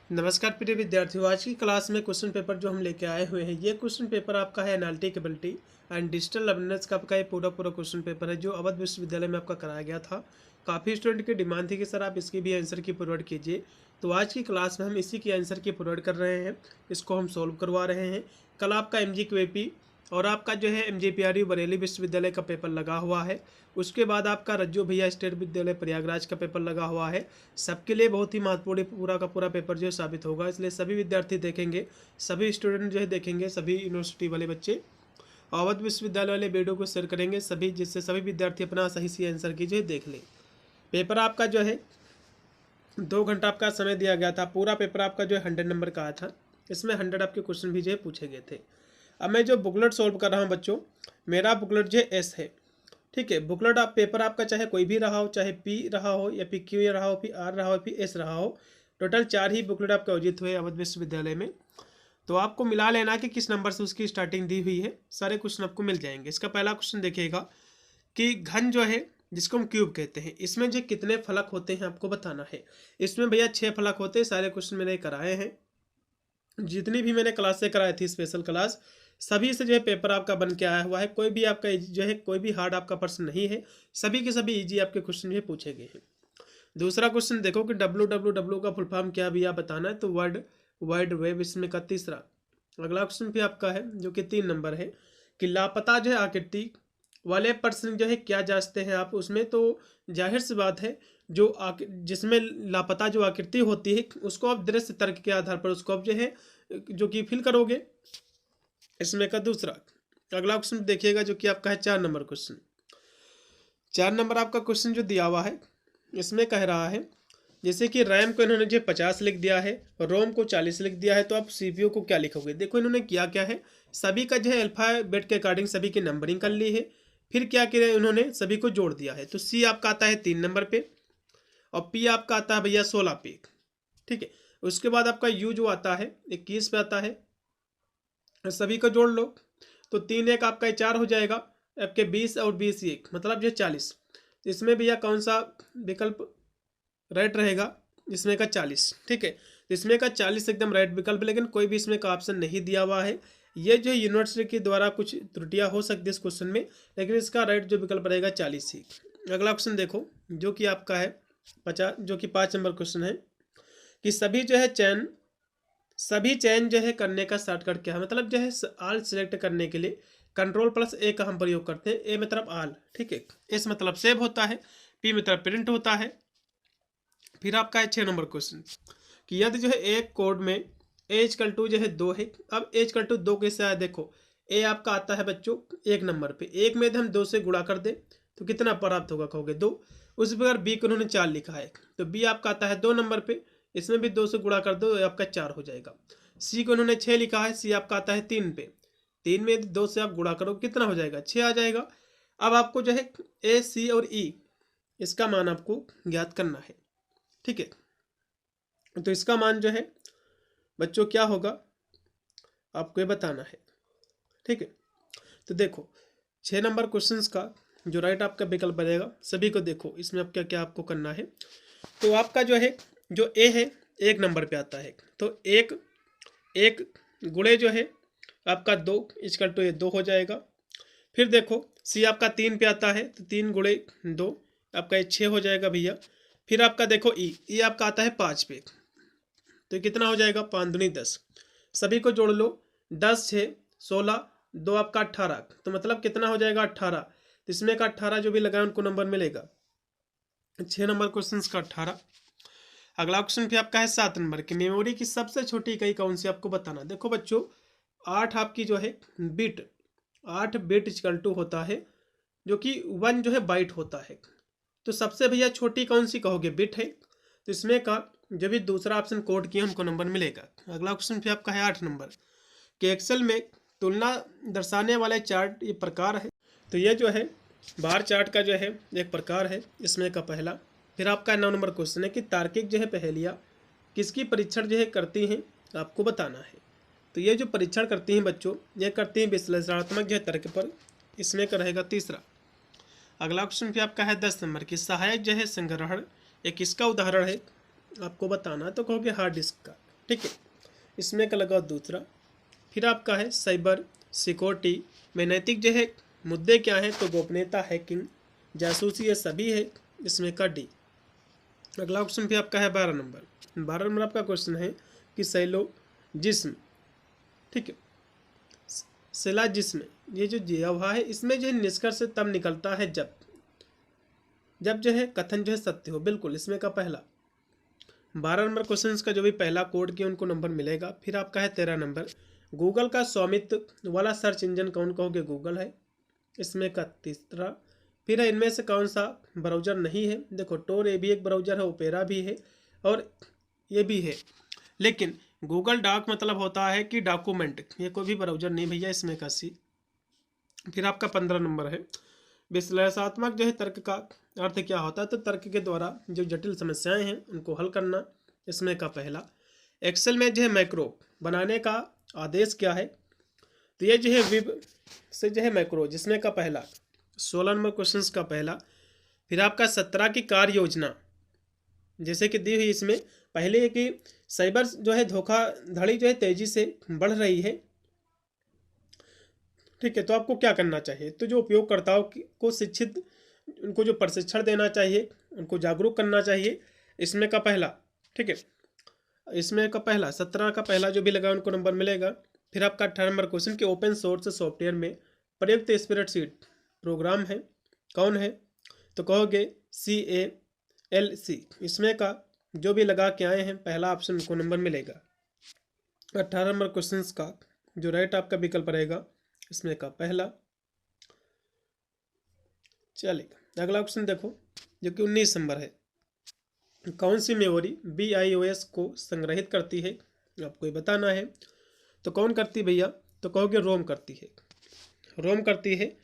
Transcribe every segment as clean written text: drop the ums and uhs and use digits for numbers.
नमस्कार प्रिय विद्यार्थियों। आज की क्लास में क्वेश्चन पेपर जो हम लेके आए हुए हैं, ये क्वेश्चन पेपर आपका है analytic ability and digital learners का आपका ये पूरा क्वेश्चन पेपर है जो अवध विश्वविद्यालय में आपका कराया गया था। काफ़ी स्टूडेंट की डिमांड थी कि सर आप इसकी भी आंसर की प्रोवाइड कीजिए, तो आज की क्लास में हम इसी की आंसर की प्रोवाइड कर रहे हैं। इसको हम सॉल्व करवा रहे हैं। कल आपका MGQAP और आपका जो है MGPRU बरेली विश्वविद्यालय का पेपर लगा हुआ है। उसके बाद आपका रज्जू भैया स्टेट विद्यालय प्रयागराज का पेपर लगा हुआ है। सबके लिए बहुत ही महत्वपूर्ण पूरा का पूरा पेपर जो है साबित होगा, इसलिए सभी विद्यार्थी देखेंगे, सभी स्टूडेंट जो है देखेंगे, सभी यूनिवर्सिटी वाले बच्चे अवध विश्वविद्यालय वाले वीडियो को शेयर करेंगे सभी, जिससे सभी विद्यार्थी अपना सही से आंसर की जो है देख ले। पेपर आपका जो है 2 घंटा आपका समय दिया गया था। पूरा पेपर आपका जो है 100 नंबर का आया था। इसमें 100 आपके क्वेश्चन भी जो है पूछे गए थे। अब मैं जो बुकलेट सॉल्व कर रहा हूँ बच्चों, मेरा बुकलेट जो है एस है। ठीक है, बुकलेट आप पेपर आपका चाहे कोई भी रहा हो, चाहे पी रहा हो या पी क्यू रहा हो, पी आर रहा हो, पी एस रहा हो, टोटल 4 ही बुकलेट आपके आयोजित हुए अवध विश्वविद्यालय में। तो आपको मिला लेना कि किस नंबर से उसकी स्टार्टिंग दी हुई है, सारे क्वेश्चन आपको मिल जाएंगे। इसका पहला क्वेश्चन देखिएगा कि घन जो है जिसको हम क्यूब कहते हैं, इसमें जो कितने फलक होते हैं आपको बताना है। इसमें भैया 6 फलक होते हैं। सारे क्वेश्चन मैंने कराए हैं, जितनी भी मैंने क्लासें कराई थी स्पेशल क्लास, सभी से जो है पेपर आपका बन के आया हुआ है। कोई भी आपका जो है कोई भी हार्ड आपका प्रश्न नहीं है, सभी के सभी इजी आपके क्वेश्चन जो है पूछे गए हैं। दूसरा क्वेश्चन देखो कि WWW का फुल फॉर्म क्या भी आप बताना है, तो वर्ल्ड वाइड वेब इसमें का तीसरा। अगला क्वेश्चन भी आपका है जो कि 3 नंबर है कि लापता जो है आकृति वाले प्रश्न जो है क्या जांचते हैं आप उसमें। तो जाहिर सी बात है, जो जिसमें लापता जो आकृति होती है उसको आप दृश्य तर्क के आधार पर उसको आप जो है जो कि फिल करोगे। इसमें का दूसरा अगला क्वेश्चन देखिएगा जो कि आपका है 4 नंबर क्वेश्चन। 4 नंबर आपका क्वेश्चन जो दिया हुआ है, इसमें कह रहा है जैसे कि रैम को इन्होंने जो 50 लिख दिया है, रोम को 40 लिख दिया है, तो आप CPU को क्या लिखोगे। देखो इन्होंने किया क्या है, सभी का जो है अल्फाबेट के अकॉर्डिंग सभी की नंबरिंग कर ली है। फिर क्या किया उन्होंने, सभी को जोड़ दिया है। तो C आपका आता है 3 नंबर पे और P आपका आता है भैया 16 पे। ठीक है, उसके बाद आपका U जो आता है 21 पे आता है। सभी को जोड़ लो तो 3 1 आपका 4 हो जाएगा, आपके 20 और 20 1 मतलब जो 40। इसमें भैया कौन सा विकल्प राइट रहेगा, इसमें का 40। ठीक है, तो इसमें का 40 एकदम राइट विकल्प, लेकिन कोई भी इसमें का ऑप्शन नहीं दिया हुआ है। ये जो यूनिवर्सिटी के द्वारा कुछ त्रुटियां हो सकती है इस क्वेश्चन में, लेकिन इसका राइट जो विकल्प रहेगा 40 ही। अगला क्वेश्चन देखो जो कि आपका है 50, जो कि 5 नंबर क्वेश्चन है कि सभी चयन जो है करने का शॉर्टकट क्या है। मतलब जो है आल सिलेक्ट करने के लिए Ctrl+A का हम प्रयोग करते हैं। ए मतलब आल, ठीक है, एस मतलब सेव होता है, पी मतलब प्रिंट होता है। फिर आपका है 6 नंबर क्वेश्चन कि यदि जो है एक कोड में A=2 जो है 2 है। अब A=2 कैसे आया, देखो ए आपका आता है बच्चों 1 नंबर पे, एक में हम 2 से गुणा कर दे तो कितना प्राप्त होगा, कहोगे 2। उसी प्रकार बी को उन्होंने 4 लिखा है, तो बी आपका आता है 2 नंबर पे, इसमें भी 2 से गुणा कर दो आपका 4 हो जाएगा। सी को उन्होंने 6 लिखा है, सी आपका आता है 3 पे, 3 में 2 से आप गुणा करो कितना हो जाएगा, 6 आ जाएगा। अब आपको जो है ए सी और ई इसका मान आपको ज्ञात करना है। ठीक है, तो इसका मान जो है बच्चों क्या होगा आपको ये बताना है। ठीक है, तो देखो 6 नंबर क्वेश्चंस का जो राइट आपका विकल्प बनेगा, सभी को देखो इसमें आप क्या क्या आपको करना है। तो आपका जो है जो ए है 1 नंबर पे आता है, तो एक गुणे जो है आपका 2 = ये 2 हो जाएगा। फिर देखो सी आपका 3 पे आता है, तो 3 गुणे 2 आपका ये 6 हो जाएगा भैया। फिर आपका देखो ई आपका आता है 5 पे, तो कितना हो जाएगा 5 दूनी 10। सभी को जोड़ लो, 10 6 16 2 आपका 18, तो मतलब कितना हो जाएगा 18। तो इसमें का 18 जो भी लगाए उनको नंबर मिलेगा, 6 नंबर क्वेश्चन का 18। अगला क्वेश्चन भी आपका है 7 नंबर की, मेमोरी की सबसे छोटी इकाई कौन सी आपको बताना। देखो बच्चों 8 आपकी जो है बिट, 8 बिट = होता है जो कि 1 जो है बाइट होता है। तो सबसे भैया छोटी कौन सी कहोगे, बिट है, तो इसमें का जब भी दूसरा ऑप्शन कोड किया हमको नंबर मिलेगा। अगला क्वेश्चन भी आपका है 8 नंबर कि एक्सेल में तुलना दर्शाने वाले चार्ट ये प्रकार है। तो ये जो है बार चार्ट का जो है एक प्रकार है, इसमें का पहला। फिर आपका 9 नंबर क्वेश्चन है कि तार्किक जो है पहेलियाँ किसकी परीक्षण जो है करती हैं आपको बताना है। तो ये जो परीक्षण करती हैं बच्चों, ये करती हैं विश्लेषणात्मक जो है तर्क पर, इसमें का रहेगा तीसरा। अगला क्वेश्चन भी आपका है 10 नंबर की सहायक जो है संग्रहण एक किसका उदाहरण है आपको बताना, तो कहोगे हार्ड डिस्क का। ठीक है, इसमें का लगाओ दूसरा। फिर आपका है साइबर सिक्योरिटी में नैतिक जो है मुद्दे क्या हैं, तो गोपनीयता, हैकिंग, जासूसी, ये सभी है, इसमें का डी। अगला क्वेश्चन भी आपका है 12 नंबर। 12 नंबर आपका क्वेश्चन है कि जिस्म, ठीक है, जिस्म, ये जो व्यवहार है इसमें जो है निष्कर्ष तब निकलता है जब जो है कथन जो है सत्य हो। बिल्कुल, इसमें का पहला 12 नंबर क्वेश्चन का जो भी पहला कोड किया उनको नंबर मिलेगा। फिर आपका है 13 नंबर, गूगल का स्वामित्व वाला सर्च इंजन कौन कहोगे, गूगल है, इसमें का तीसरा। फिर है इनमें से कौन सा ब्राउज़र नहीं है, देखो टोर ये भी एक ब्राउज़र है, ओपेरा भी है और ये भी है, लेकिन गूगल डॉक मतलब होता है कि डॉक्यूमेंट, ये कोई भी ब्राउज़र नहीं भैया, इसमें का सी। फिर आपका 15 नंबर है, विश्लेषणात्मक जो है तर्क का अर्थ क्या होता है, तो तर्क के द्वारा जो जटिल समस्याएं हैं उनको हल करना, इसमें का पहला। एक्सेल में जो है मैक्रो बनाने का आदेश क्या है, तो ये जो है विब से जो है मैक्रो, जिसमें का पहला 16 नंबर क्वेश्चन का पहला। फिर आपका 17 की कार्य योजना जैसे कि दी हुई, इसमें पहले है कि साइबर जो है धोखाधड़ी जो है तेजी से बढ़ रही है, ठीक है, तो आपको क्या करना चाहिए, तो जो उपयोगकर्ताओं को शिक्षित, उनको जो प्रशिक्षण देना चाहिए, उनको जागरूक करना चाहिए, इसमें का पहला, ठीक है, इसमें का पहला 17 का पहला जो भी लगा उनको नंबर मिलेगा। फिर आपका 18 नंबर क्वेश्चन कि ओपन सोर्स सॉफ्टवेयर में प्रयुक्त स्प्रेडशीट प्रोग्राम है कौन है, तो कहोगे CALC, इसमें का जो भी लगा के आए हैं पहला ऑप्शन को नंबर मिलेगा। 18 नंबर क्वेश्चन का जो राइट आपका विकल्प रहेगा, इसमें का पहला। चलिए अगला क्वेश्चन देखो जो कि 19 नंबर है, कौन सी मेमोरी BIOS को संग्रहित करती है, आपको ये बताना है। तो कौन करती है भैया, तो कहोगे रोम करती है, रोम करती है।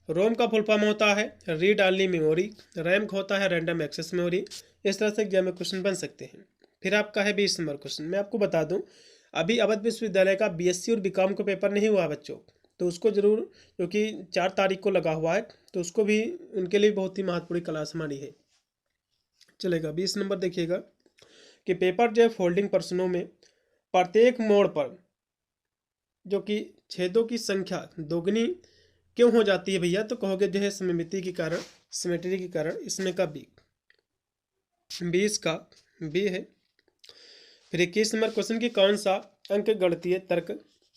रोम का फुल फॉर्म होता है रीड ऑनली मेमोरी, रैम का होता है रैंडम एक्सेस मेमोरी। इस तरह से एग्जाम में क्वेश्चन बन सकते हैं। फिर आपका है 20 नंबर क्वेश्चन, मैं आपको बता दूं अभी अवध विश्वविद्यालय का BSc और BCom का पेपर नहीं हुआ बच्चों, तो उसको जरूर, क्योंकि 4 तारीख को लगा हुआ है, तो उसको भी उनके लिए बहुत ही महत्वपूर्ण क्लास हमारी है, चलेगा। 20 नंबर देखिएगा कि पेपर जो है फोल्डिंग प्रश्नों में प्रत्येक मोड़ पर जो कि छेदों की संख्या दोगुनी क्यों हो जाती है भैया, तो कहोगे जो है सममिति के कारण, सिमेट्री के कारण, इसमें का बी, 20 का बी है। फिर 21 नंबर क्वेश्चन की कौन सा अंक गणितीय तर्क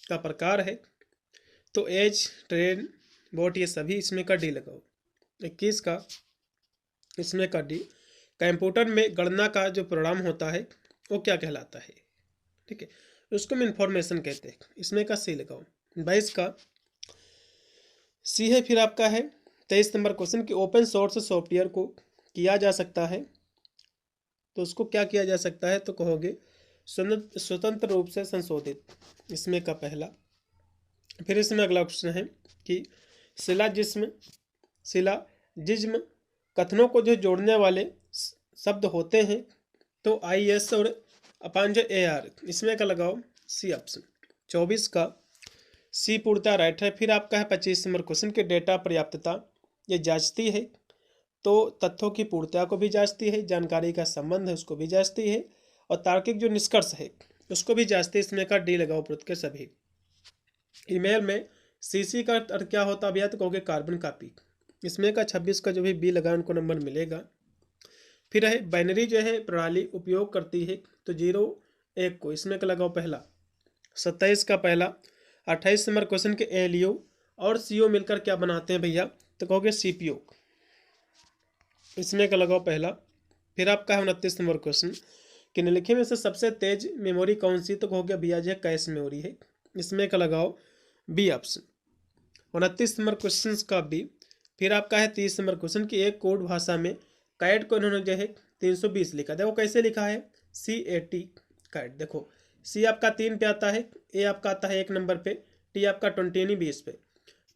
का प्रकार है, तो एज, ट्रेन, बोट, ये सभी, इसमें का डी लगाओ। 21 का इसमें का डी। कंप्यूटर में गणना का जो परिणाम होता है वो क्या कहलाता है, ठीक है, उसको हम इंफॉर्मेशन कहते हैं, इसमें का सी लगाओ। 22 का सी है। फिर आपका है 23 नंबर क्वेश्चन कि ओपन सोर्स सॉफ्टवेयर को किया जा सकता है, तो उसको क्या किया जा सकता है, तो कहोगे स्वतंत्र रूप से संशोधित, इसमें का पहला। फिर इसमें अगला क्वेश्चन है कि सिलाजिज्म कथनों को जो जोड़ने वाले शब्द होते हैं, तो IS और अपान जो AR, इसमें का लगाओ सी ऑप्शन। 24 का सी पूर्णतः राइट है। फिर आपका है 25 नंबर क्वेश्चन के डेटा पर्याप्तता ये जांचती है, तो तथ्यों की पूर्णता को भी जांचती है, जानकारी का संबंध है उसको भी जांचती है, और तार्किक जो निष्कर्ष है उसको भी जांचती है, इसमें का डी लगाओ प्रत के सभी। ईमेल में CC का अर्थ क्या होता है भैया, तो कहोगे कार्बन कॉपी, इसमें का 26 का जो भी बी लगा उनको नंबर मिलेगा। फिर है बाइनरी जो है प्रणाली उपयोग करती है, तो 0 1 को, इसमें का लगाओ पहला। 27 का पहला। 28 नंबर क्वेश्चन के ALU और CO मिलकर क्या बनाते हैं भैया, तो कहोगे CPU, इसमें का लगाओ पहला। फिर आपका है 29 नंबर क्वेश्चन कि निम्नलिखित में से सबसे तेज मेमोरी कौन सी, तो कहोगे भैया जो है कैश मेमोरी है, इसमें का लगाओ बी ऑप्शन। 29 नंबर क्वेश्चन का बी। फिर आपका है 30 नंबर क्वेश्चन की एक कोड भाषा में कैट को इन्होंने जो है 320 लिखा, देखो कैसे लिखा है CAT कैट, देखो C आपका 3 पे आता है, A आपका आता है 1 नंबर पे, T आपका 20 20 पे,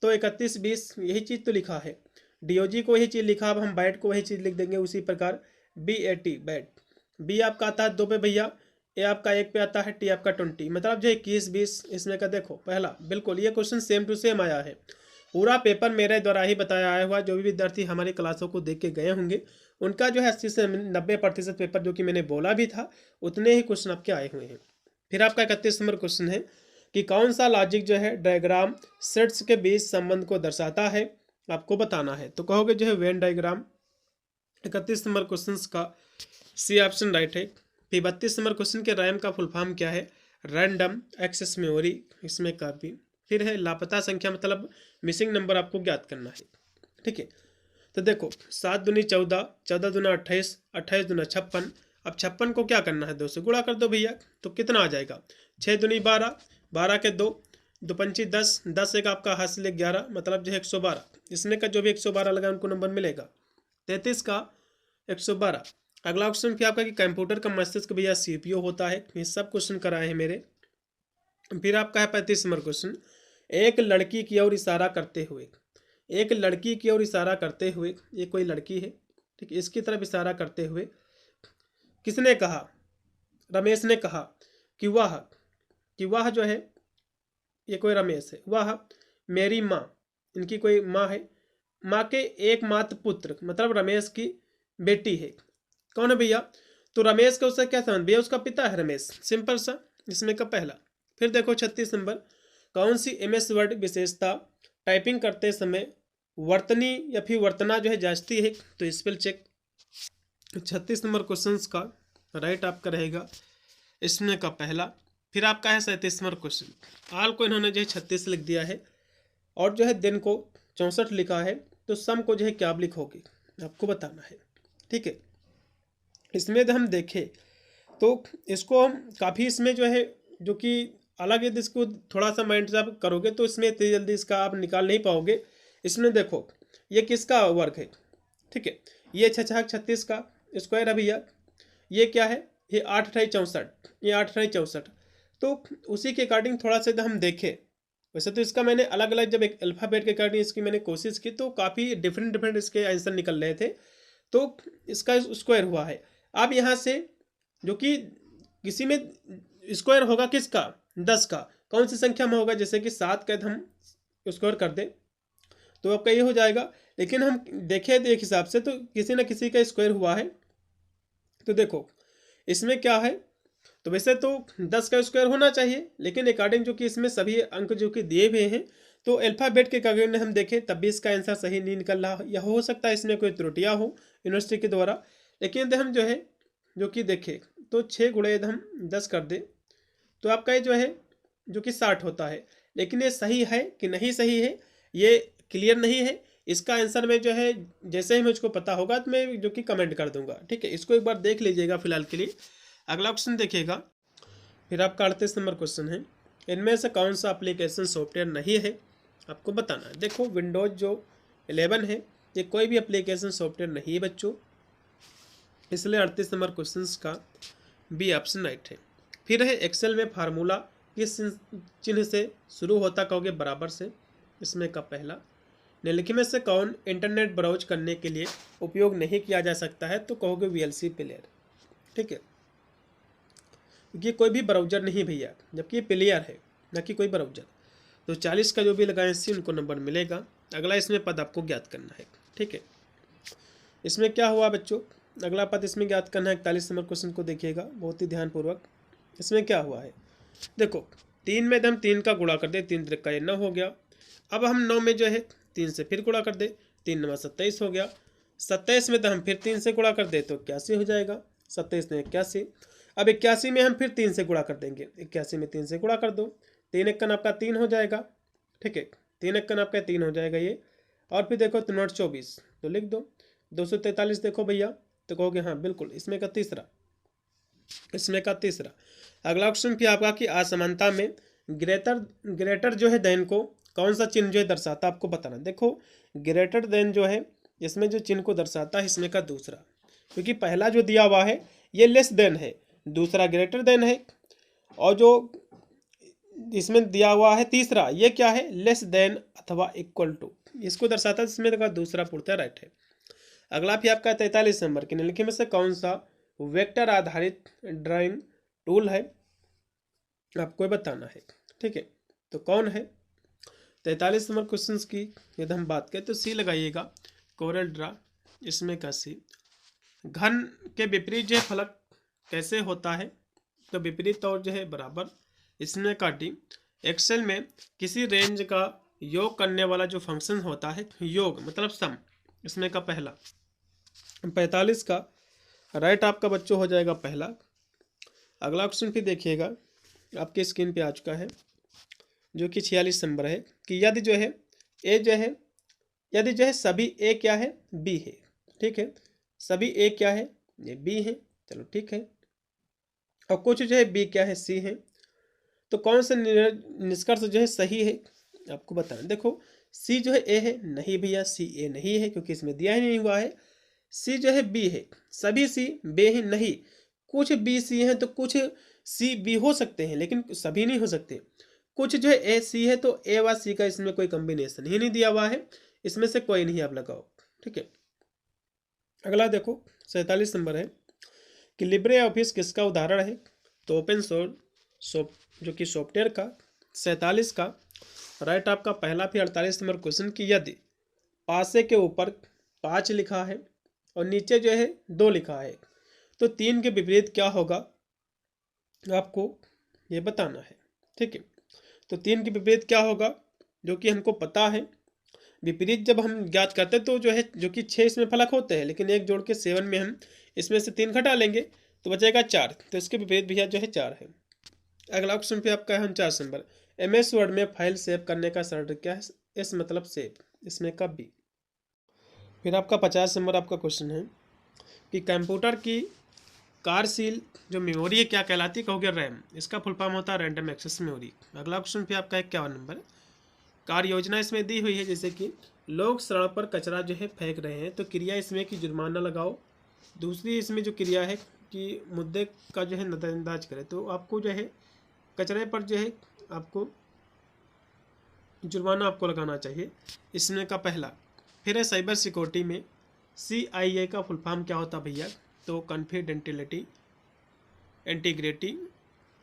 तो 31 20 यही चीज़ तो लिखा है। DOG को यही चीज़ लिखा, अब हम बैट को वही चीज़ लिख देंगे उसी प्रकार BAT बैट। B आपका आता है 2 पे भैया, A आपका 1 पे आता है, T आपका 20, मतलब जो 21 20, इसमें का देखो पहला। बिल्कुल ये क्वेश्चन सेम टू सेम आया है, पूरा पेपर मेरे द्वारा ही बताया आया हुआ। जो भी विद्यार्थी हमारी क्लासों को देख के गए होंगे उनका जो है 80 से 90% पेपर जो कि मैंने बोला भी था उतने ही क्वेश्चन आपके आए हुए हैं। फिर आपका 31 नंबर क्वेश्चन है कि कौन सा लॉजिक जो है डायग्राम सेट्स के बीच संबंध को दर्शाता है, आपको बताना है। तो कहोगे जो है वेन डायग्राम। 31 नंबर क्वेश्चन का सी ऑप्शन राइट है। फिर 32 नंबर क्वेश्चन के रैम का फुल फॉर्म क्या है, रैंडम एक्सेस मेमोरी, इसमें कॉपी। फिर है लापता संख्या मतलब मिसिंग नंबर आपको ज्ञात करना है, ठीक है। तो देखो 7 दूनी 14, 14 दूना 28, 28 दूना 56। अब 56 को क्या करना है, 2 से गुणा कर दो भैया, तो कितना आ जाएगा, 6 दूनी 12, 12 के 2, 2 पंची 10, 10 एक आपका हासिल 11, मतलब जो है 112। इसमें का जो भी 112 लगा उनको नंबर मिलेगा। 33 का 112। अगला क्वेश्चन फिर आपका कि कंप्यूटर का मस्तिष्क भैया सीपीयू होता है। ये सब क्वेश्चन कराए हैं मेरे। फिर आपका है 35 नंबर क्वेश्चन, एक लड़की की ओर इशारा करते हुए, एक लड़की की ओर इशारा करते हुए, ये कोई लड़की है, ठीक है, इसकी तरफ इशारा करते हुए किसने कहा, रमेश ने कहा कि वह जो है, ये कोई रमेश है, वह मेरी माँ, इनकी कोई माँ है, माँ के एकमात्र पुत्र मतलब रमेश की बेटी है। कौन है भैया, तो रमेश का उससे क्या संबंध भैया, उसका पिता है रमेश, सिंपल सा, इसमें का पहला। फिर देखो 36 नंबर, कौन सी एमएस वर्ड विशेषता टाइपिंग करते समय वर्तनी या फिर वर्तना जो है जांचती है, तो स्पेल चेक। 36 नंबर क्वेश्चन का राइट आपका रहेगा इसमें का पहला। फिर आपका है 37 नंबर क्वेश्चन, आल को इन्होंने जो है 36 लिख दिया है और जो है दिन को 64 लिखा है, तो सम को जो है क्या लिखोगे आपको बताना है, ठीक है। इसमें हम देखें तो इसको हम काफ़ी इसमें जो है जो कि अलग यदि इसको थोड़ा सा माइंड से आप करोगे तो इसमें इतनी जल्दी इसका आप निकाल नहीं पाओगे। इसमें देखो ये किसका वर्क है, ठीक है, ये 6×36 का स्क्वायर है भैया, ये क्या है, ये 8×64, ये 8×64। तो उसी के अकॉर्डिंग थोड़ा सा हम देखें, वैसे तो इसका मैंने अलग अलग जब एक अल्फ़ाबेट के अकॉर्डिंग इसकी मैंने कोशिश की तो काफ़ी डिफरेंट इसके आंसर निकल रहे थे, तो इसका स्क्वायर हुआ है। अब यहाँ से जो कि किसी में स्क्वायर होगा किसका, 10 का, कौन सी संख्या में होगा, जैसे कि 7 का हम स्क्वायर कर दें तो आपका ये हो जाएगा, लेकिन हम देखें एक हिसाब से तो किसी न किसी का स्क्वायर हुआ है। तो देखो इसमें क्या है, तो वैसे तो 10 का स्क्वायर होना चाहिए, लेकिन अकॉर्डिंग जो कि इसमें सभी अंक जो कि दिए हुए हैं तो अल्फ़ाबेट के अकॉर्डिंग हम देखें तब भी इसका आंसर सही नहीं निकल रहा, या हो सकता है इसमें कोई त्रुटियाँ हो यूनिवर्सिटी के द्वारा। लेकिन यदि हम जो है जो कि देखें तो 6 गुणे यदि हम 10 कर दें तो आपका ये जो है जो कि 60 होता है, लेकिन ये सही है कि नहीं सही है ये क्लियर नहीं है। इसका आंसर में जो है जैसे ही मुझको पता होगा तो मैं जो कि कमेंट कर दूंगा, ठीक है, इसको एक बार देख लीजिएगा फिलहाल के लिए। अगला क्वेश्चन देखिएगा, फिर आपका 38 नंबर क्वेश्चन है, इनमें से कौन सा एप्लीकेशन सॉफ्टवेयर नहीं है, आपको बताना है। देखो विंडोज जो 11 है ये कोई भी एप्लीकेशन सॉफ्टवेयर नहीं है बच्चों, इसलिए 38 नंबर क्वेश्चन का बी ऑप्शन राइट है। फिर है एक्सेल में फार्मूला किस चिन्ह से शुरू होता, कहोगे बराबर से, इसमें का पहला। निम्नलिखित में से कौन इंटरनेट ब्राउज करने के लिए उपयोग नहीं किया जा सकता है, तो कहोगे वीएलसी प्लेयर, ठीक है, ये कोई भी ब्राउजर नहीं भैया, जबकि ये प्लेयर है ना कि कोई ब्राउजर। तो 40 का जो भी लगाए सी उनको नंबर मिलेगा। अगला इसमें पद आपको ज्ञात करना है, ठीक है। इसमें क्या हुआ बच्चों, अगला पद इसमें ज्ञात करना है। 41 नंबर क्वेश्चन को देखिएगा बहुत ही ध्यानपूर्वक, इसमें क्या हुआ है, देखो 3 में हम 3 का गुणा कर दे, 3 त्रिक का ये 9 हो गया। अब हम 9 में जो है 3 से फिर गुणा कर दे, 3 9 27 हो गया। 27 में तो हम फिर 3 से गुणा कर दे तो 81 हो जाएगा, 27 में 81। अब 81 में हम फिर 3 से गुणा कर देंगे, 81 में 3 से गुणा कर दो, 3 1 आपका 3 हो जाएगा, ठीक है, 3 1 आपका 3 हो जाएगा ये। और फिर देखो 324 तो लिख दो, 243 देखो भैया, तो कहोगे हाँ बिल्कुल, इसमें का तीसरा, इसमें का तीसरा। अगला क्वेश्चन फिर आपका कि असमानता में ग्रेटर जो है देन को कौन सा चिन्ह जो है दर्शाता, आपको बताना। देखो ग्रेटर देन जो है इसमें जो चिन्ह को दर्शाता है इसमें का दूसरा, क्योंकि पहला जो दिया हुआ है ये लेस देन है, दूसरा ग्रेटर देन है, और जो इसमें दिया हुआ है तीसरा ये क्या है, लेस देन अथवा इक्वल टू, इसको दर्शाता है, इसमें का दूसरा पूर्णतः राइट है। अगला भी आपका 43 नंबर के निम्नलिखित में से कौन सा वेक्टर आधारित ड्राइंग टूल है, आपको बताना है, ठीक है, तो कौन है। 43 नंबर क्वेश्चन की यदि हम बात करें तो सी लगाइएगा, कोरल ड्रा, इसमें का सी। घन के विपरीत जो फलक कैसे होता है, तो विपरीत और जो है बराबर, इसमें का डी। एक्सेल में किसी रेंज का योग करने वाला जो फंक्शन होता है, योग मतलब सम, इसमें का पहला। 45 का राइट आपका बच्चों हो जाएगा पहला। अगला क्वेश्चन फिर देखिएगा, आपके स्क्रीन पे आ चुका है, जो कि 46 नंबर है कि यदि जो है ए जो है, यदि जो है सभी ए क्या है, बी है। ठीक है, सभी ए क्या है, ये बी है। चलो ठीक है, और कुछ जो है बी क्या है, सी है। तो कौन सा निष्कर्ष जो है सही है, आपको बताना। देखो सी जो है ए है, नहीं भैया सी ए नहीं है, क्योंकि इसमें दिया ही नहीं हुआ है। सी जो है बी है, सभी सी बे है नहीं, कुछ बी सी हैं तो कुछ सी बी हो सकते हैं, लेकिन सभी नहीं हो सकते। कुछ जो है ए सी है, तो ए व सी का इसमें कोई कॉम्बिनेशन ही नहीं दिया हुआ है, इसमें से कोई नहीं आप लगाओ। ठीक है, अगला देखो 47 नंबर है कि लिब्रे ऑफिस किसका उदाहरण है। तो ओपन सोर्स जो कि सॉफ्टवेयर का। 47 का राइट आपका पहला। फिर 48 नंबर क्वेश्चन की यदि पासे के ऊपर 5 लिखा है और नीचे जो है 2 लिखा है, तो 3 के विपरीत क्या होगा, आपको ये बताना है। ठीक है, तो 3 के विपरीत क्या होगा, जो कि हमको पता है। विपरीत जब हम ज्ञात करते हैं तो जो है, जो कि 6 इसमें फलक होते हैं, लेकिन एक जोड़ के 7 में हम इसमें से 3 घटा लेंगे तो बचेगा 4, तो इसके विपरीत भैया जो है 4 है। अगला क्वेश्चन पे आपका है 49 नंबर, MS वर्ड में फाइल सेव करने का शब्द क्या है, एस मतलब सेव, इसमें का बी। फिर आपका 50 नंबर आपका क्वेश्चन है कि कंप्यूटर की कार्यशील जो मेमोरी है क्या कहलाती है, कहोगे रैम, इसका फुल फॉर्म होता है रैंडम एक्सेस मेमोरी। अगला क्वेश्चन पे आपका 51 नंबर, कार्य योजना इसमें दी हुई है, जैसे कि लोग सड़क पर कचरा जो है फेंक रहे हैं, तो क्रिया इसमें कि जुर्माना लगाओ। दूसरी इसमें जो क्रिया है कि मुद्दे का जो है नजरअंदाज करें, तो आपको जो है कचरे पर जो है आपको जुर्माना आपको लगाना चाहिए, इसमें का पहला। फिर है साइबर सिक्योरिटी में CIA का फुल फॉर्म क्या होता भैया, तो कॉन्फिडेंटियलिटी, इंटीग्रिटी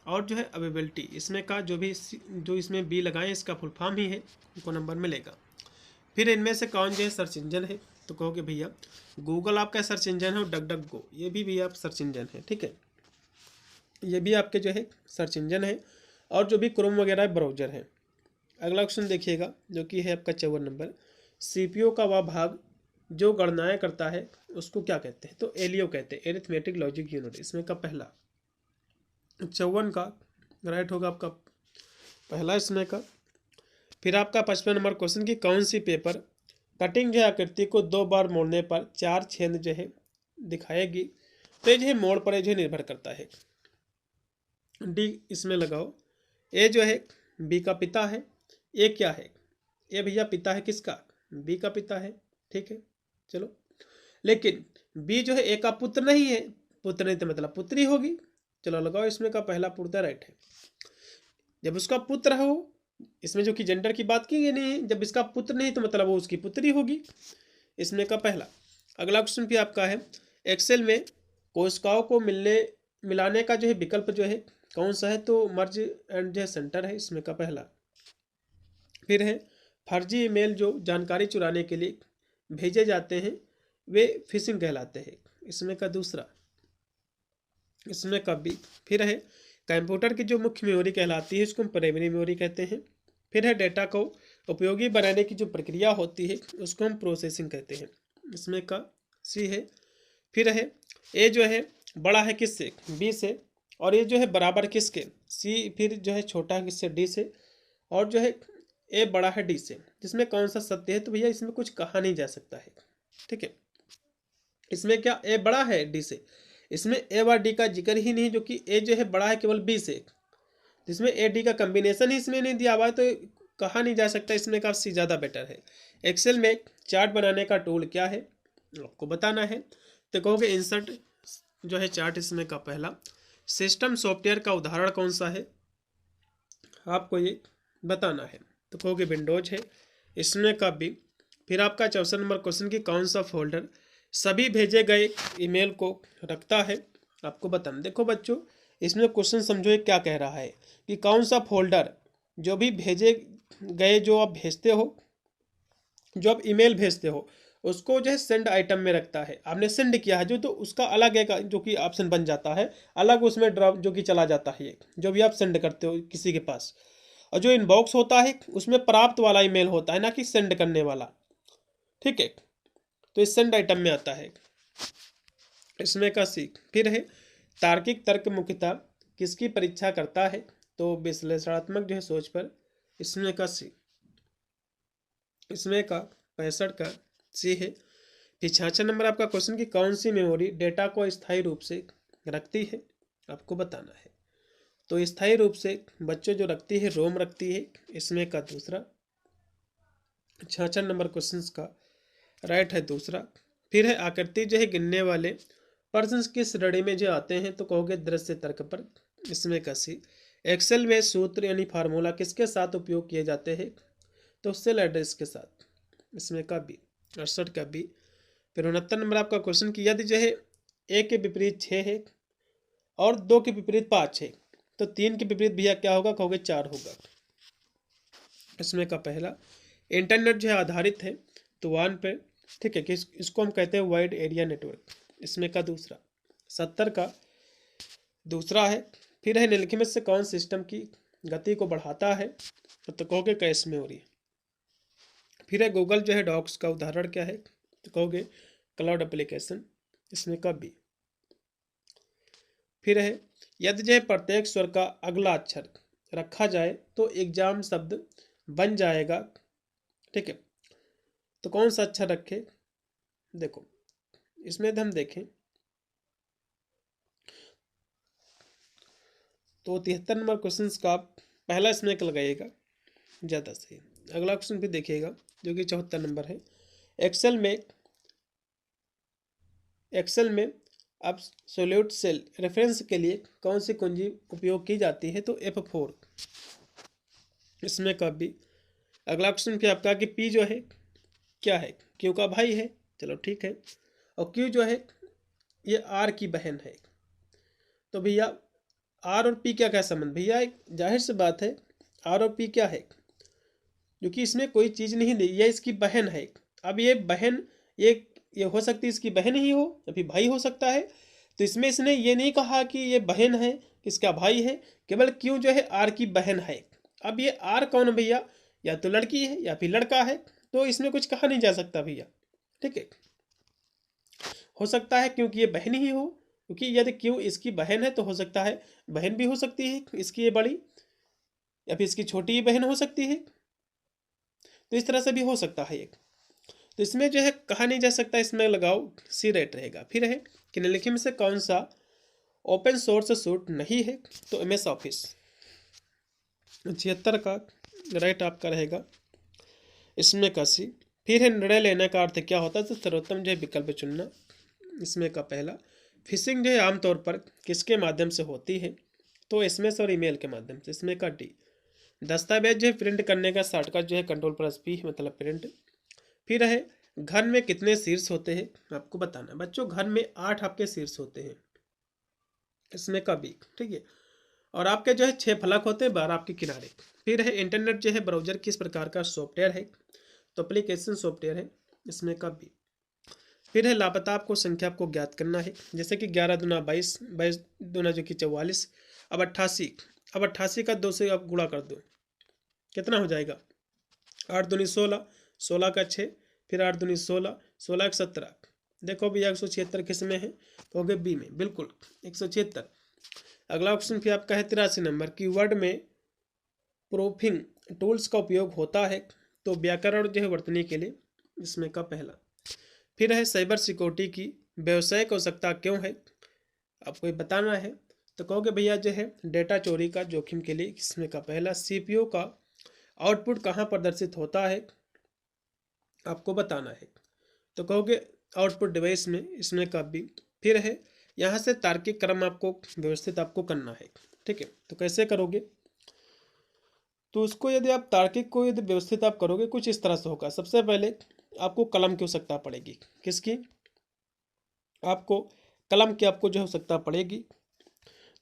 और जो है अवेलेबिलिटी, इसमें का जो इसमें बी लगाएं इसका फुल फॉर्म ही है, उनको नंबर मिलेगा। फिर इनमें से कौन जो है सर्च इंजन है, तो कहोगे भैया गूगल आपका सर्च इंजन है, और डक डक गो ये भी आप सर्च इंजन है। ठीक है, ये भी आपके जो है सर्च इंजन है, और जो भी क्रोम वगैरह ब्राउजर है। अगला क्वेश्चन देखिएगा, जो कि है आपका 54 नंबर, CPU का वह भाग जो गणनाएं करता है उसको क्या कहते हैं, तो एलियो कहते हैं, एरिथमेटिक लॉजिक यूनिट, इसमें का पहला। 54 का राइट होगा आपका पहला इसमें का। फिर आपका 55 नंबर क्वेश्चन की कौन सी पेपर कटिंग जो है आकृति को 2 बार मोड़ने पर 4 छेद जो है दिखाएगी, तो ये जो है मोड़ पर जो है निर्भर करता है, डी इसमें लगाओ। ए जो है बी का पिता है, ए क्या है, ए भैया पिता है किसका, बी का पिता है। ठीक है, चलो, लेकिन बी जो है ए का पुत्र नहीं है, पुत्र नहीं तो मतलब पुत्री होगी। चलो लगाओ, इसमें का पहला पुर्दा राइट है। जब उसका पुत्र हो, इसमें जो कि जेंडर की बात की गई नहीं है, जब इसका पुत्र नहीं तो मतलब वो उसकी पुत्री होगी, इसमें का पहला। अगला क्वेश्चन भी आपका है, एक्सेल में कोशिकाओं को मिलाने का जो है विकल्प जो है कौन सा है, तो मर्ज एंड जो है सेंटर है, इसमें का पहला। फिर है फर्जी ईमेल जो जानकारी चुराने के लिए भेजे जाते हैं वे फिशिंग कहलाते हैं, इसमें का दूसरा, इसमें का बी। फिर है कंप्यूटर की जो मुख्य मेमोरी कहलाती है उसको हम प्राइमरी मेमोरी कहते हैं। फिर है डेटा को उपयोगी बनाने की जो प्रक्रिया होती है उसको हम प्रोसेसिंग कहते हैं, इसमें का सी है। फिर है ए जो है बड़ा है किससे, बी से, और ये जो है बराबर किसके, सी। फिर जो है छोटा है किससे, डी से, और जो है ए बड़ा है डी से, जिसमें कौन सा सत्य है, तो भैया इसमें कुछ कहा नहीं जा सकता है। ठीक है, इसमें क्या ए बड़ा है डी से, इसमें ए व डी का जिक्र ही नहीं, जो कि ए जो है बड़ा है केवल बी से, जिसमें ए डी का कम्बिनेशन ही इसमें नहीं दिया हुआ है, तो कहा नहीं जा सकता, इसमें का सी ज़्यादा बेटर है। एक्सेल में चार्ट बनाने का टूल क्या है, आपको बताना है, तो कहोगे इंसर्ट जो है चार्ट, इसमें का पहला। सिस्टम सॉफ्टवेयर का उदाहरण कौन सा है, आपको ये बताना है, तो कहोगे विंडोज है, इसमें का बी। फिर आपका 64 नंबर क्वेश्चन की कौन सा फोल्डर सभी भेजे गए ईमेल को रखता है, आपको बताना। देखो बच्चों, इसमें क्वेश्चन समझो ये क्या कह रहा है कि कौन सा फोल्डर जो भी भेजे गए, जो आप भेजते हो, जो आप ईमेल भेजते हो, उसको जो है सेंड आइटम में रखता है। आपने सेंड किया है जो, तो उसका अलग एक जो कि ऑप्शन बन जाता है, अलग उसमें ड्रॉप जो कि चला जाता है, जो भी आप सेंड करते हो किसी के पास। और जो इनबॉक्स होता है उसमें प्राप्त वाला ईमेल होता है, ना कि सेंड करने वाला। ठीक है, तो इस सेंड आइटम में आता है। इसमें का सी फिर है तार्किक तर्क मुख्यतः किसकी परीक्षा करता है, तो विश्लेषणात्मक जो है सोच पर। इसमें का सी, इसमें का 65 का सी है। फिर 66 नंबर आपका क्वेश्चन की कौन सी मेमोरी डेटा को स्थायी रूप से रखती है, आपको बताना है। तो स्थायी रूप से बच्चों जो रखती है रोम रखती है। इसमें का दूसरा 66 नंबर क्वेश्चन का राइट है दूसरा। फिर है आकृति जो है गिनने वाले पर्सन किस श्रेणी में जो आते हैं, तो कहोगे दृश्य तर्क पर। इसमें का सी एक्सेल में सूत्र यानी फार्मूला किसके साथ उपयोग किए जाते हैं, तो सेल एड्रेस के साथ। इसमें का बी 68 का बी। फिर 69 नंबर आपका क्वेश्चन की यदि जो है ए के विपरीत 6 है और 2 के विपरीत 5 है, तो 3 के विपरीत भैया क्या होगा, कहोगे 4 होगा। इसमें का पहला इंटरनेट जो है आधारित है तो 1 पे। ठीक है, कि इसको हम कहते हैं वाइड एरिया नेटवर्क। इसमें का दूसरा 70 का दूसरा है। फिर है निम्नलिखित से कौन सिस्टम की गति को बढ़ाता है, तो कहोगे कैश मेमोरी। फिर है गूगल जो है डॉक्स का उदाहरण क्या है, तो कहोगे क्लाउड एप्लीकेशन। इसमें का बी। फिर है यदि जो है प्रत्येक स्वर का अगला अक्षर रखा जाए तो एग्जाम शब्द बन जाएगा। ठीक है, तो कौन सा अक्षर रखे, देखो इसमें हम देखें तो 73 नंबर क्वेश्चन का पहला इसमें एक लगाइएगा ज़्यादा सही। अगला क्वेश्चन भी देखिएगा जो कि 74 नंबर है। एक्सेल में अब सोल्यूट सेल रेफरेंस के लिए कौन सी कुंजी उपयोग की जाती है, तो F4। इसमें का भी अगला क्वेश्चन फिर आपका कि P जो है क्या है, Q का भाई है, चलो ठीक है। और Q जो है ये R की बहन है। तो भैया R और P क्या संबंध, भैया एक जाहिर सी बात है R और P क्या है, क्योंकि इसमें कोई चीज़ नहीं दी, यह इसकी बहन है। अब ये बहन ये हो सकती है इसकी बहन ही हो या फिर भाई हो सकता है। तो इसमें इसने ये नहीं कहा कि ये बहन है इसका भाई है, केवल क्यों जो है आर की बहन है। अब ये आर कौन है भैया, या तो लड़की है या फिर लड़का है, तो इसमें कुछ कहा नहीं जा सकता भैया। ठीक है, हो सकता है क्योंकि ये बहन ही हो, क्योंकि यदि क्यों इसकी बहन है तो हो सकता है बहन भी हो सकती है इसकी ये बड़ी, या फिर इसकी छोटी बहन हो सकती है। तो इस तरह से भी हो सकता है एक। तो इसमें जो है कहा नहीं जा सकता, इसमें लगाओ सी राइट रहेगा। फिर है कि निम्नलिखित में से कौन सा ओपन सोर्स सूट नहीं है, तो MS ऑफिस। 76 का राइट आपका रहेगा इसमें का सी। फिर है निर्णय लेने का अर्थ क्या होता है, तो सर्वोत्तम जो है विकल्प चुनना। इसमें का पहला फिशिंग जो है आमतौर पर किसके माध्यम से होती है, तो SMS और ईमेल के माध्यम से। इसमें का डी दस्तावेज जो है प्रिंट करने का शॉर्टकट जो है Ctrl+P मतलब प्रिंट। फिर है घन में कितने शीर्ष होते हैं, आपको बताना बच्चों। घन में 8 आपके शीर्ष होते हैं। इसमें का बी। ठीक है, और आपके जो है 6 फलक होते हैं, 12 आपके किनारे। फिर है इंटरनेट जो है ब्राउजर किस प्रकार का सॉफ्टवेयर है, तो एप्लीकेशन सॉफ्टवेयर है। इसमें का बी। फिर है लापता आपको संख्या आपको ज्ञात करना है, जैसे कि 11 दूना 22, 22 दूना जो कि 44। अब 88 का 2 से आप गुणा कर दो, कितना हो जाएगा, 8 दूनी 16, 16 का 6, फिर 8 दूनी 16, 16 एक 17। देखो भैया 176 किस में है, तो हो गए बी में, बिल्कुल 176। अगला ऑप्शन फिर आपका है 83 नंबर की वर्ड में प्रूफिंग टूल्स का उपयोग होता है, तो व्याकरण जो है वर्तनी के लिए। इसमें का पहला। फिर है साइबर सिक्योरिटी की व्यावसायिक आवश्यकता क्यों है, आपको ये बताना है, तो कहोगे भैया जो है डेटा चोरी का जोखिम के लिए। इसमें का पहला CPU का आउटपुट कहाँ प्रदर्शित होता है, आपको बताना है, तो कहोगे आउटपुट डिवाइस में। इसमें का भी। फिर है यहाँ से तार्किक क्रम आपको व्यवस्थित आपको करना है। ठीक है, तो कैसे करोगे, तो उसको यदि आप तार्किक को यदि व्यवस्थित आप करोगे कुछ इस तरह से होगा। सबसे पहले आपको कलम की आवश्यकता पड़ेगी, किसकी, आपको कलम की आपको जो आवश्यकता पड़ेगी।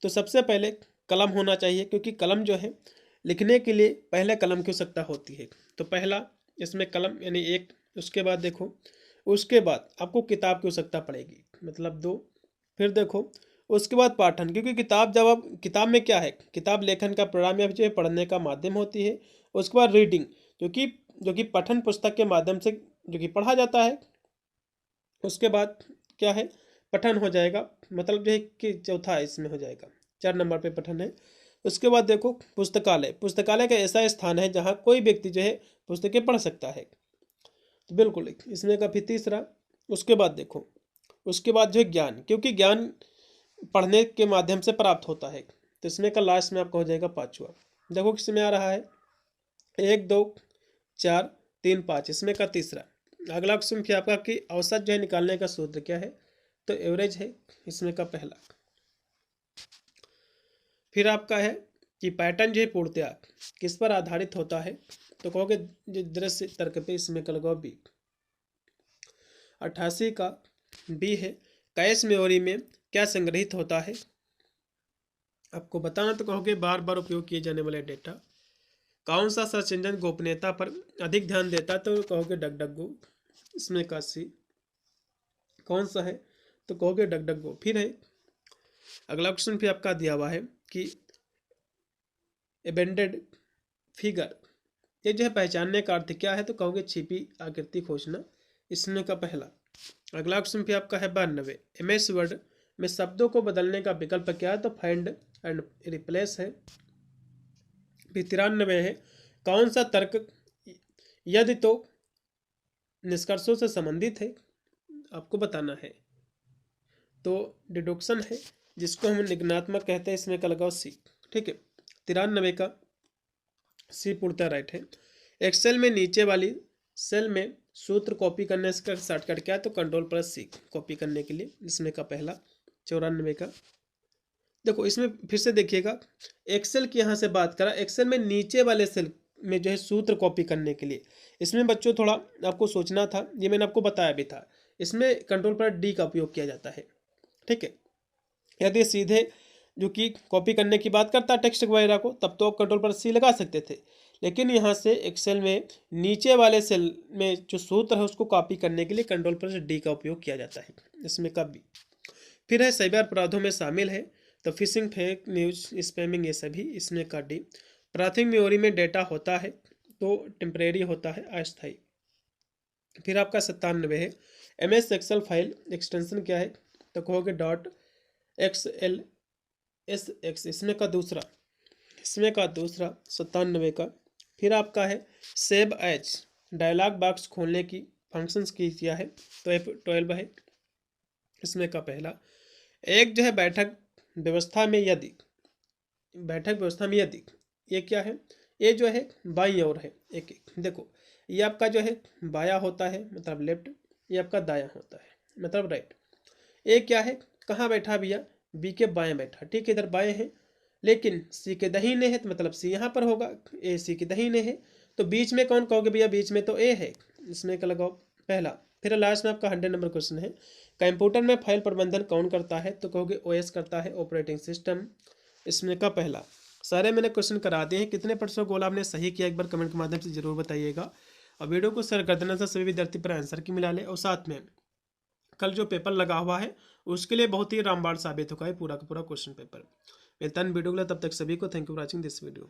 तो सबसे पहले कलम होना चाहिए, क्योंकि कलम जो है लिखने के लिए पहले कलम की आवश्यकता होती है। तो पहला इसमें कलम यानी एक, उसके बाद देखो उसके बाद आपको किताब की आवश्यकता पड़ेगी, मतलब 2। फिर देखो उसके बाद पाठन, क्योंकि किताब जब आप किताब में क्या है, किताब लेखन का प्रोग्राम या जो है पढ़ने का माध्यम होती है। उसके बाद रीडिंग, जो कि पठन पुस्तक के माध्यम से जो कि पढ़ा जाता है। उसके बाद क्या है, पठन हो जाएगा, मतलब जो है कि चौथा इसमें हो जाएगा, 4 नंबर पे पठन है। उसके बाद देखो पुस्तकालय, पुस्तकालय का ऐसा स्थान है जहाँ कोई व्यक्ति जो है पुस्तकें पढ़ सकता है, तो बिल्कुल इसमें का फिर तीसरा। उसके बाद देखो उसके बाद जो है ज्ञान, क्योंकि ज्ञान पढ़ने के माध्यम से प्राप्त होता है, तो इसमें का लास्ट में आपका हो जाएगा 5वां। देखो किसमें आ रहा है, 1 2 4 3 5, इसमें का तीसरा। अगला क्वेश्चन फिर आपका कि औसत जो है निकालने का सूत्र क्या है, तो एवरेज है इसमें का पहला। फिर आपका है कि पैटर्न जो है पूर्णतया किस पर आधारित होता है, तो कहोगे जो दृश्य तर्क पे, इसमें का लगाओ बी। 88 का बी है। कैश मेमोरी में क्या संग्रहित होता है, आपको बताना, तो कहोगे बार बार उपयोग किए जाने वाले डेटा। कौन सा सर्च इंजन गोपनीयता पर अधिक ध्यान देता है, तो कहोगे डकडगो, इसमें का सी। कौन सा है, तो कहोगे डकडगो। फिर है अगला क्वेश्चन फिर आपका दिया हुआ है कि एबेंडेड फिगर, ये जो है पहचानने का अर्थ क्या है, तो कहोगे छिपी आकृति खोजना, इसमें का पहला। अगला क्वेश्चन फिर आपका है 92, MS वर्ड में शब्दों को बदलने का विकल्प क्या है, तो फाइंड एंड रिप्लेस है। फिर 93 है, कौन सा तर्क यदि तो निष्कर्षों से संबंधित है, आपको बताना है, तो डिडक्शन है, जिसको हम निगमनात्मक कहते हैं, इसमें का लगाओ सी। ठीक है, 93 का सी पूर्णतः राइट है। एक्सेल में नीचे वाली सेल में सूत्र कॉपी करने का शॉर्टकट क्या है, तो Ctrl+C कॉपी करने के लिए, इसमें का पहला। 94 का देखो, इसमें फिर से देखिएगा, एक्सेल की यहाँ से बात करा, एक्सेल में नीचे वाले सेल में जो है सूत्र कॉपी करने के लिए, इसमें बच्चों थोड़ा आपको सोचना था, ये मैंने आपको बताया भी था। इसमें Ctrl+D का उपयोग किया जाता है। ठीक है, यदि सीधे जो कि कॉपी करने की बात करता है टेक्स्ट वगैरह को, तब तो आप Ctrl+C लगा सकते थे, लेकिन यहाँ से एक्सेल में नीचे वाले सेल में जो सूत्र है उसको कॉपी करने के लिए Ctrl+D का उपयोग किया जाता है, इसमें का बी। फिर है साइबर अपराधों में शामिल है, तो फिशिंग, फेक न्यूज, स्पैमिंग, ये सभी, इसमें का डी। प्राथमिक मेमोरी में डेटा होता है, तो टेम्परेरी होता है, अस्थायी। फिर आपका 97 है, MS एक्सेल फाइल एक्सटेंशन क्या है, तो कहोगे .xlsx, इसमें का दूसरा, 97 का। फिर आपका है सेव एज, डायलॉग बॉक्स खोलने की फंक्शंस की किया है, तो F12 है, इसमें का पहला। एक जो है बैठक व्यवस्था में यदि ये क्या है, ये जो है बाईं ओर है, एक देखो, ये आपका जो है बाया होता है, मतलब लेफ्ट, ये आपका दाया होता है, मतलब राइट। ए क्या है, कहाँ बैठा भैया, बी के बाएं बैठा, ठीक है, इधर बाएं है, लेकिन सी के दाहिने है, तो मतलब सी यहाँ पर होगा, ए सी के दाहिने है, तो बीच में कौन कहोगे भैया, बीच में तो ए है, इसमें क्या लगाओ पहला। फिर लास्ट में आपका 100 नंबर क्वेश्चन है, कंप्यूटर में फाइल प्रबंधन कौन करता है, तो कहोगे OS करता है, ऑपरेटिंग सिस्टम, इसमें का पहला। सारे मैंने क्वेश्चन करा दिए हैं, कितने % गोल आपने सही किया, एक बार कमेंट के माध्यम से जरूर बताइएगा, और वीडियो को शेयर कर देना था सभी विद्यार्थी पर आंसर की मिला ले, और साथ में कल जो पेपर लगा हुआ है उसके लिए बहुत ही रामबाण साबित होगा है पूरा का पूरा क्वेश्चन पेपर। मिलता है वीडियो के लिए, तब तक सभी को thank you for watching this video.